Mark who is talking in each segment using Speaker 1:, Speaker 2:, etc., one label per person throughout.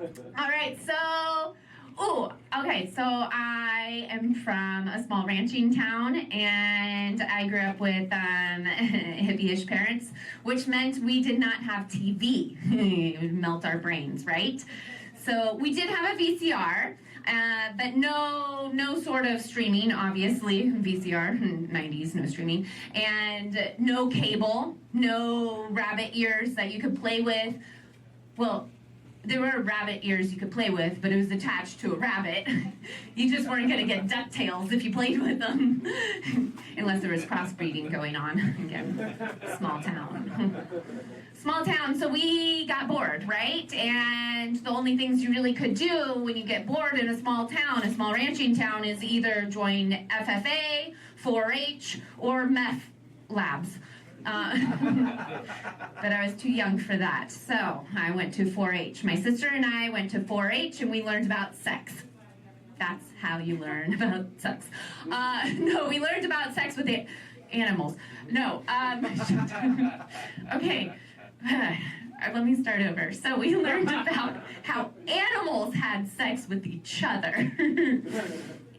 Speaker 1: All right, so, okay, so I am from a small ranching town, and I grew up with hippie-ish parents, which meant we did not have TV. It would melt our brains, right? So we did have a VCR, but no sort of streaming, obviously. VCR, 90s, no streaming. And no cable, no rabbit ears that you could play with. Well, there were rabbit ears you could play with, but it was attached to a rabbit. You just weren't going to get DuckTales if you played with them. Unless there was crossbreeding going on. Again, small town. Small town, so we got bored, right? And the only things you really could do when you get bored in a small town, a small ranching town, is either join FFA, 4-H, or meth labs. But I was too young for that, so I went to 4-H. My sister and I went to 4-H, and we learned about sex. That's how you learn about sex. No, we learned about sex with the animals. No. Okay. Let me start over. So we learned about how animals had sex with each other.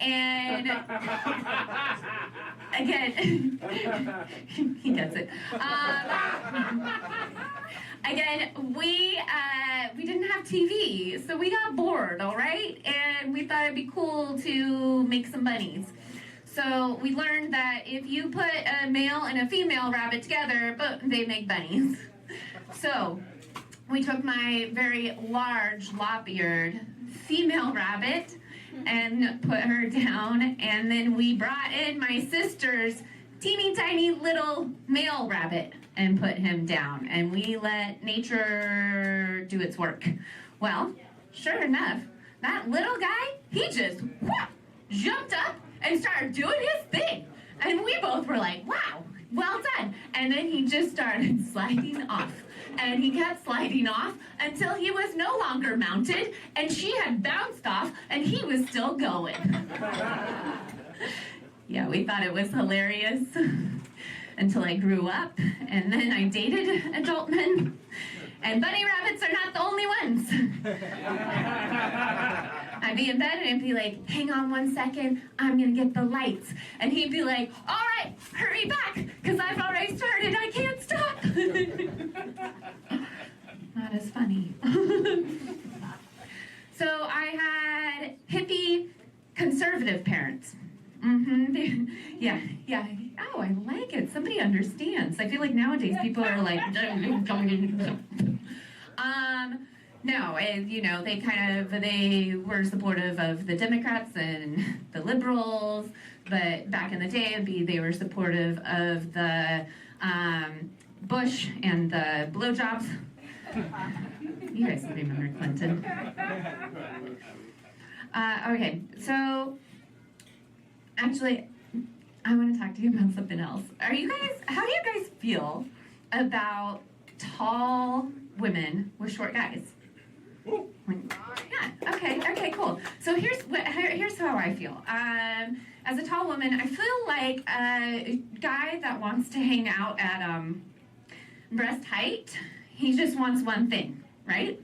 Speaker 1: And again, he gets it. Again, we didn't have TV, so we got bored, all right? And we thought it'd be cool to make some bunnies. So we learned that if you put a male and a female rabbit together, they make bunnies. So we took my very large, lop-eared female rabbit and put her down, and then we brought in my sister's teeny tiny little male rabbit and put him down, and we let nature do its work. Well, sure enough, that little guy, he just jumped up and started doing his thing, and we both were like, wow, well done. And then he just started sliding off. And he kept sliding off until he was no longer mounted, and she had bounced off, and he was still going. Yeah, we thought it was hilarious until I grew up, and then I dated adult men. And bunny rabbits are not the only ones. I'd be in bed and I'd be like, hang on 1 second, I'm gonna get the lights. And he'd be like, all right, hurry back, because I've already started, I can't stop. Not as funny. So I had hippie conservative parents. Yeah. Oh, I like it. Somebody understands. I feel like nowadays people are like, no, they were supportive of the Democrats and the liberals, but back in the day, they were supportive of the Bush and the blowjobs. You guys remember Clinton. Okay, so actually, I want to talk to you about something else. How do you guys feel about tall women with short guys? Yeah, okay, cool. So here's how I feel. As a tall woman, I feel like a guy that wants to hang out at breast height, he just wants one thing, right?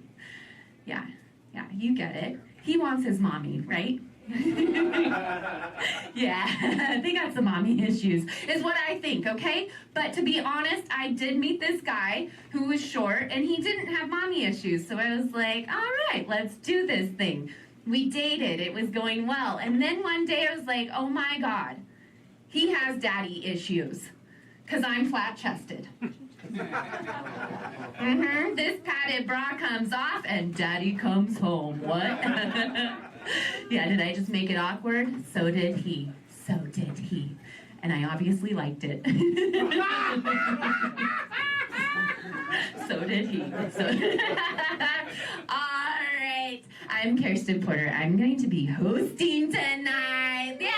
Speaker 1: Yeah, you get it. He wants his mommy, right? Yeah, they got some mommy issues, is what I think, okay? But to be honest, I did meet this guy who was short, and he didn't have mommy issues. So I was like, all right, let's do this thing. We dated, it was going well. And then one day I was like, oh my God, he has daddy issues, because I'm flat-chested. This padded bra comes off, and daddy comes home. What? Yeah, did I just make it awkward? So did he. And I obviously liked it. So did he. All right. I'm Kerstin Porter. I'm going to be hosting tonight. Yeah,